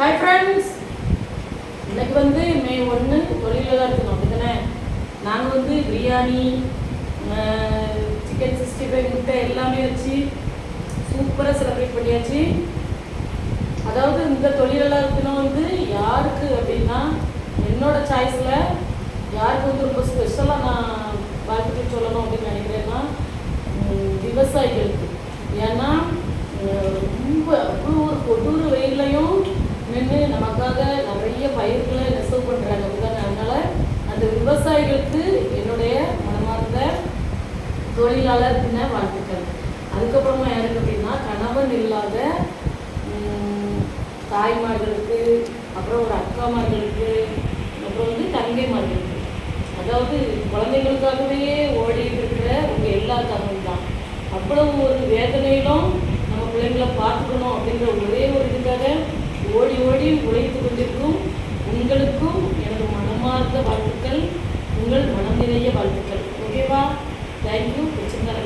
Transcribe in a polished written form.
Hi friends, இன்னைக்கு வந்து மே 1 தொழிலில் தான் இருக்கணும் அப்படித்தானே. நாங்கள் வந்து பிரியாணி, சிக்கன் 65 முட்டை எல்லாமே வச்சு சூப்பராக செலிப்ரேட் பண்ணியாச்சு. அதாவது இந்த தொழிலெல்லாம் இருக்கணும் வந்து யாருக்கு அப்படின்னா, என்னோட சாய்ஸில் யாருக்கு வந்து ரொம்ப ஸ்பெஷலாக நான் வாழ்த்துக்கள் சொல்லணும் அப்படின்னு நினைக்கிறேன்னா விவசாயிகளுக்கு. ஏன்னா ரொம்ப அவ்வளோ ஒரு கொடூர வெயிலையும் நின்று நமக்காக நிறைய பயிர்களை நெசவு பண்ணுறாங்க அப்படிதாங்க. அதனால் அந்த விவசாயிகளுக்கு என்னுடைய மனமார்ந்த தொழிலாளர் தின வாழ்த்துக்கள். அதுக்கப்புறமா யாருக்கு அப்படின்னா, கணவன் இல்லாத தாய்மார்களுக்கு, அப்புறம் ஒரு அக்காமார்களுக்கு, அப்புறம் வந்து தங்கைமார்களுக்கு, அதாவது குழந்தைங்களுக்காகவே ஓடிட்டு இருக்கிற உங்கள் எல்லாருக்காகவும் தான். அவ்வளவு ஒரு வேதனையிலும் நம்ம பிள்ளைங்களை பார்த்துக்கணும் அப்படின்ற ஒரே ஒரு இதுக்காக ஓடி ஓடி உழைத்து கொண்டிருக்கும் உங்களுக்கும் எனது மனமார்ந்த வாழ்த்துக்கள், உங்கள் மனம் நிறைய வாழ்த்துக்கள். ஓகேவா? தேங்க்யூ. பிடிச்சிருந்தா